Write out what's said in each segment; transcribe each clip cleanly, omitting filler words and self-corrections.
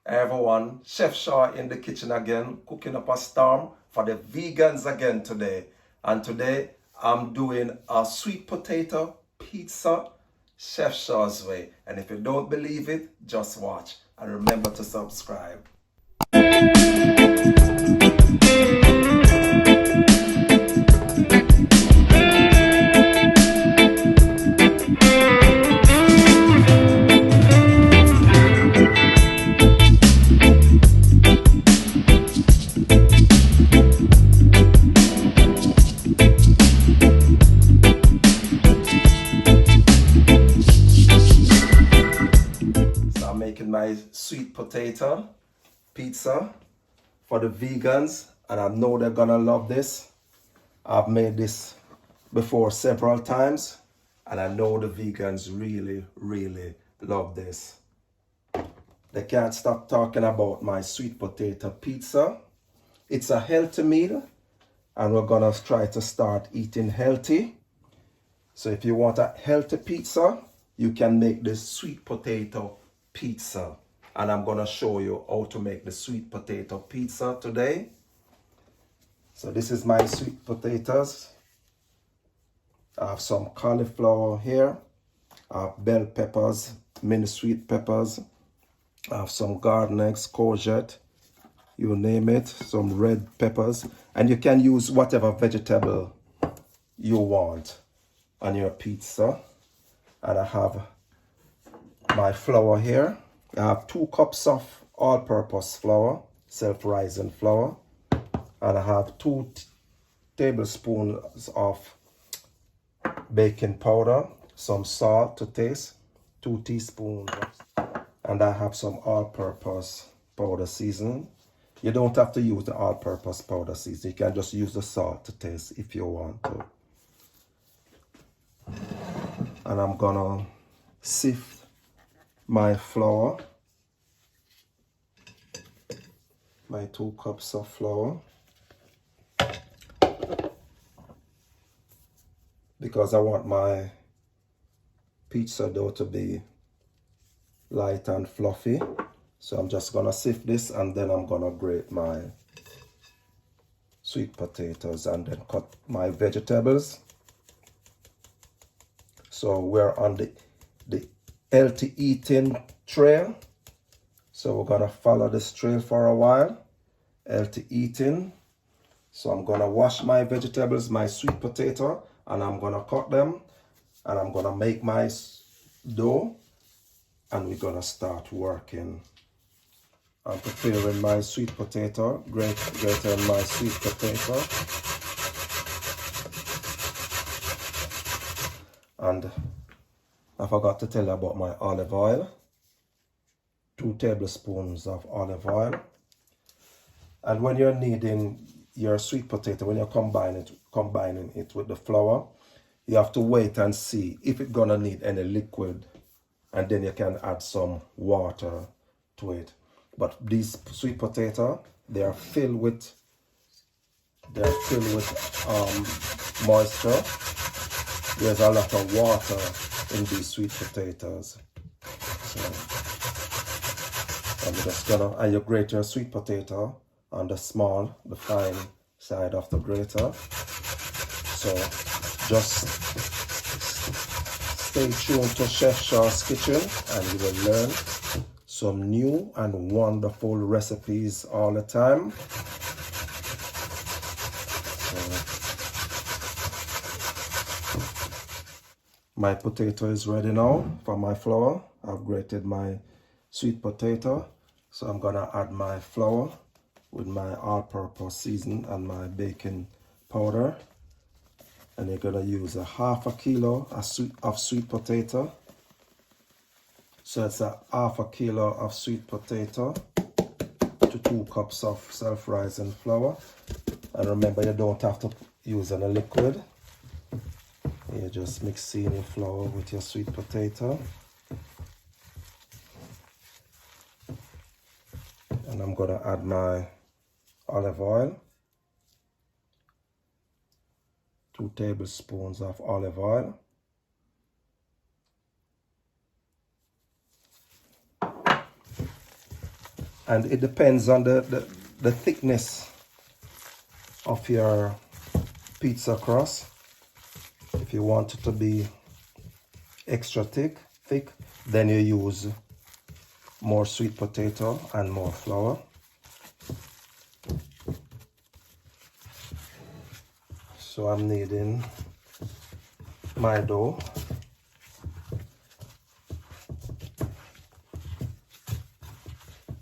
Everyone, Chef Shaw in the kitchen again, cooking up a storm for the vegans again today. And today I'm doing a sweet potato pizza Chef Shaw's way. And if you don't believe it, just watch. And remember to subscribe. Making my sweet potato pizza for the vegans, and I know they're gonna love this. I've made this before several times, and I know the vegans really love this. They can't stop talking about my sweet potato pizza. It's a healthy meal, and we're gonna try to start eating healthy. So if you want a healthy pizza, you can make this sweet potato pizza, and I'm gonna show you how to make the sweet potato pizza today. So this is my sweet potatoes. I have some cauliflower here. I have bell peppers, mini sweet peppers. I have some garden eggs, courgette, you name it, some red peppers, and you can use whatever vegetable you want on your pizza. And I have my flour here. I have 2 cups of all-purpose flour, self-rising flour, and I have 2 tablespoons of baking powder, some salt to taste, 2 teaspoons, and I have some all-purpose powder seasoning. You don't have to use the all-purpose powder seasoning. You can just use the salt to taste if you want to. And I'm gonna sift my flour, my 2 cups of flour, because I want my pizza dough to be light and fluffy. So I'm just gonna sift this, and then I'm gonna grate my sweet potatoes and then cut my vegetables. So we're on the healthy eating trail, so we're gonna follow this trail for a while. Healthy eating. So I'm gonna wash my vegetables, my sweet potato, and I'm gonna cut them, and I'm gonna make my dough, and we're gonna start working. I'm preparing my sweet potato, grating my sweet potato, and I forgot to tell you about my olive oil. 2 tablespoons of olive oil. And when you're kneading your sweet potato, when you're combining it with the flour, you have to wait and see if it's gonna need any liquid, and then you can add some water to it. But these sweet potato, they're filled with moisture. There's a lot of water in these sweet potatoes. So I'm just gonna, and you grate your sweet potato on the fine side of the grater. So just stay tuned to Chef Shaw's kitchen, and you will learn some new and wonderful recipes all the time. My potato is ready now for my flour. I've grated my sweet potato. So I'm gonna add my flour with my all-purpose seasoning and my baking powder. And you're gonna use a half a kilo of sweet potato. So it's a half a kilo of sweet potato to 2 cups of self-rising flour. And remember, you don't have to use any liquid. You're just mixing your flour with your sweet potato. And I'm gonna add my olive oil. 2 tablespoons of olive oil. And it depends on the thickness of your pizza crust. If you want it to be extra thick, then you use more sweet potato and more flour. So I'm kneading my dough.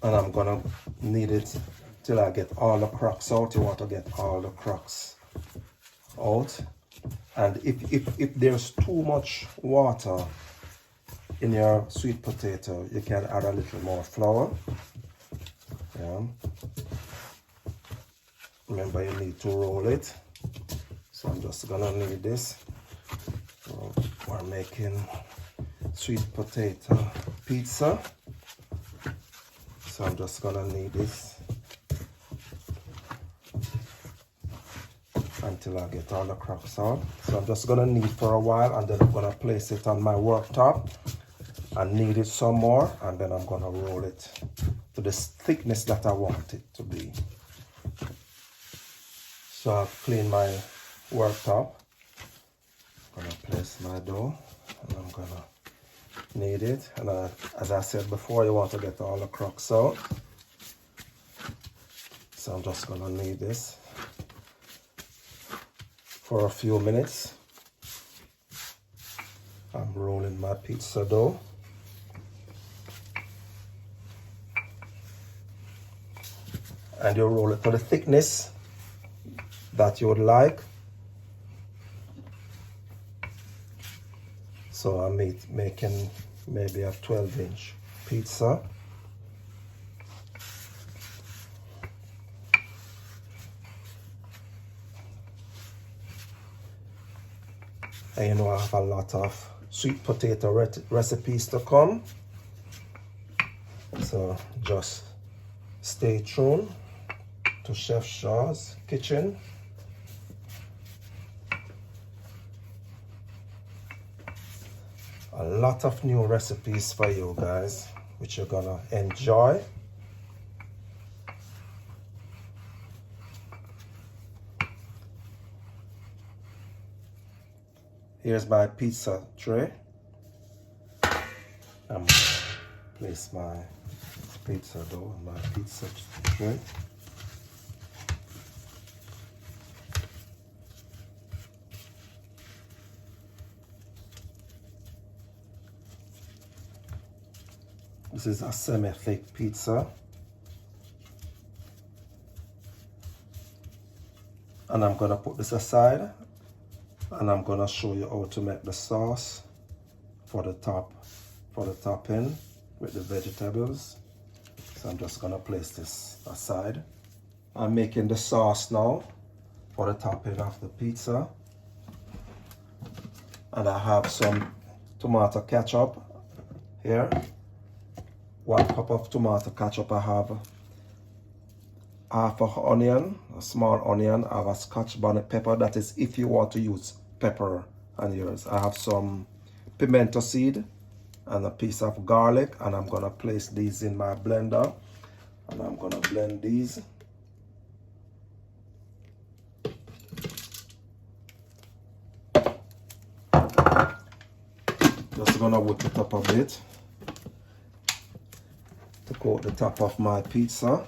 And I'm gonna knead it till I get all the cracks out. You want to get all the cracks out. And if there's too much water in your sweet potato, you can add a little more flour. Yeah. Remember, you need to roll it. So I'm just gonna knead this. So we're making sweet potato pizza. So I'm just gonna knead this until I get all the cracks out. So I'm just gonna knead for a while, and then I'm gonna place it on my worktop and knead it some more, and then I'm gonna roll it to the thickness that I want it to be. So I've cleaned my worktop. I'm gonna place my dough, and I'm gonna knead it. And as I said before, you want to get all the cracks out. So I'm just gonna knead this for a few minutes. I'm rolling my pizza dough. And you roll it to the thickness that you would like. So I'm making maybe a 12-inch pizza. And you know, I have a lot of sweet potato recipes to come. So just stay tuned to Chef Shaw's Kitchen. A lot of new recipes for you guys, which you're gonna enjoy. Here's my pizza tray. I'm gonna place my pizza dough on my pizza tray. This is a semi-thick pizza. And I'm gonna put this aside, and I'm gonna show you how to make the sauce for the topping with the vegetables. So I'm just gonna place this aside. I'm making the sauce now for the topping of the pizza. And I have some tomato ketchup here. 1 cup of tomato ketchup. I have half an onion, a small onion. I have a Scotch bonnet pepper. That is if you want to use pepper on yours. I have some pimento seed and a piece of garlic, and I'm gonna place these in my blender, and I'm gonna blend these. Just gonna whip it up a bit to coat the top of my pizza.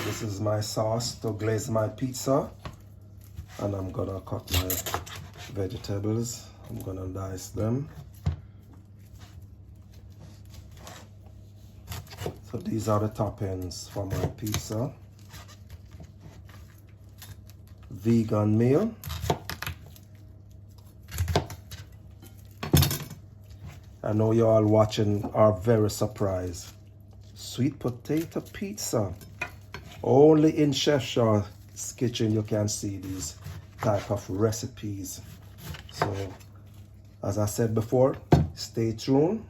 This is my sauce to glaze my pizza, and I'm gonna cut my vegetables. I'm gonna dice them. So these are the toppings for my pizza. Vegan meal. I know you all watching are very surprised. Sweet potato pizza. Only in Chef Shaw's Kitchen you can see these type of recipes. So, as I said before, stay tuned.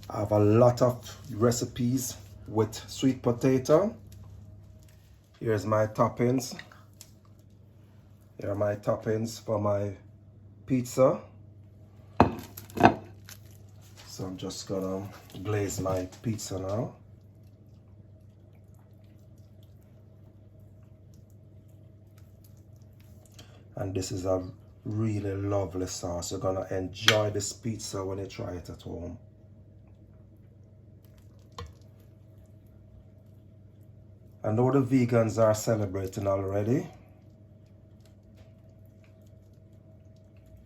I have a lot of recipes with sweet potato. Here's my toppings. Here are my toppings for my pizza. So I'm just gonna glaze my pizza now. And this is a really lovely sauce. You're gonna enjoy this pizza when you try it at home. I know the vegans are celebrating already,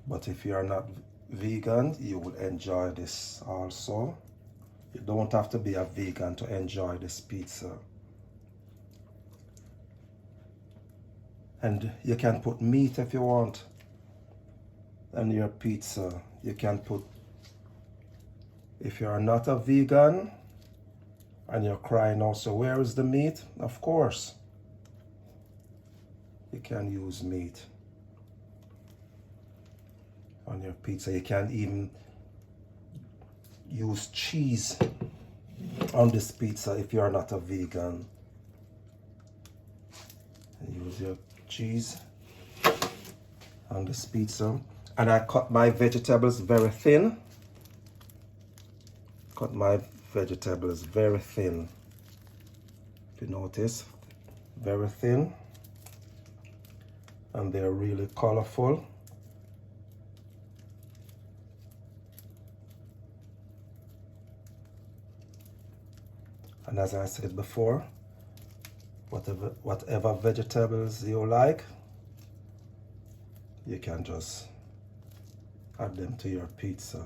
but if you are not vegan, you will enjoy this also. You don't have to be a vegan to enjoy this pizza. And you can put meat if you want on your pizza. You can put, if you are not a vegan and you're crying also, where is the meat? Of course, you can use meat on your pizza. You can even use cheese on this pizza if you are not a vegan. And use your cheese on this pizza. And I cut my vegetables very thin. Cut my vegetables very thin. If you notice, very thin. And they're really colorful. And as I said before, whatever vegetables you like, you can just add them to your pizza.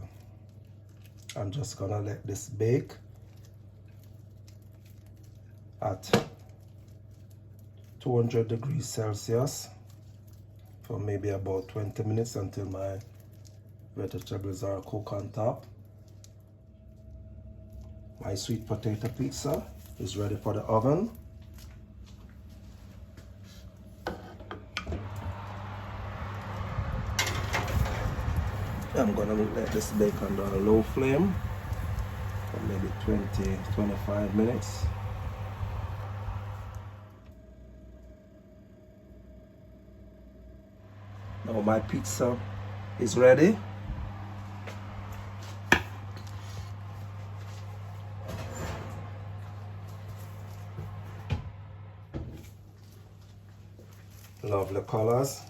I'm just gonna let this bake at 200 degrees Celsius for maybe about 20 minutes until my vegetables are cooked on top. My sweet potato pizza is ready for the oven. I'm gonna let this bake under a low flame for maybe 20-25 minutes. Now my pizza is ready. Lovely colors.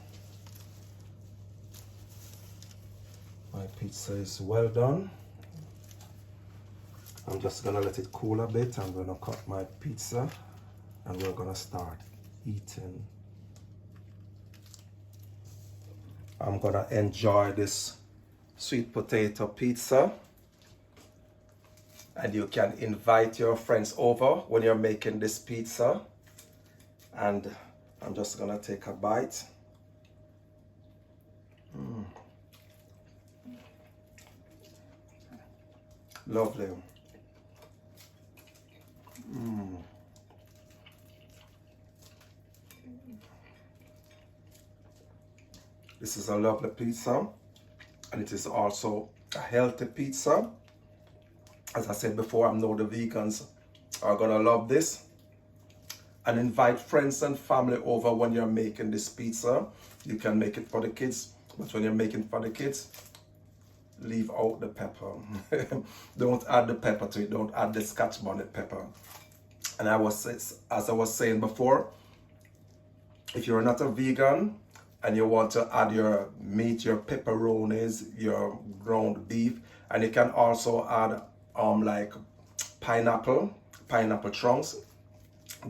My pizza is well done. I'm just gonna let it cool a bit. I'm gonna cut my pizza and we're gonna start eating. I'm gonna enjoy this sweet potato pizza. And you can invite your friends over when you're making this pizza. And I'm just gonna take a bite. Lovely. This is a lovely pizza, and it is also a healthy pizza. As I said before, I know the vegans are gonna love this. And invite friends and family over when you're making this pizza. You can make it for the kids, but when you're making it for the kids, leave out the pepper. Don't add the pepper to it. Don't add the Scotch bonnet pepper. And as I was saying before, if you're not a vegan and you want to add your meat, your pepperonis, your ground beef, and you can also add like pineapple chunks.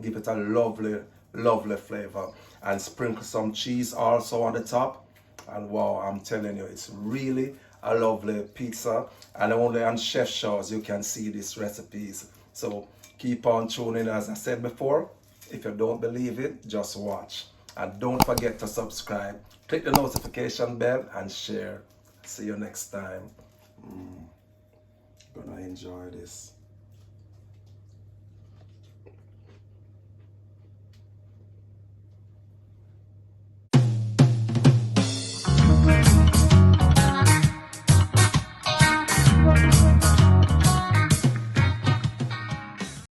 Give it a lovely flavor, and sprinkle some cheese also on the top, and wow, I'm telling you, it's really a lovely pizza. And only on Chef Shaw's you can see these recipes. So keep on tuning. As I said before, if you don't believe it, just watch, and don't forget to subscribe, click the notification bell, and share. See you next time. Gonna enjoy this.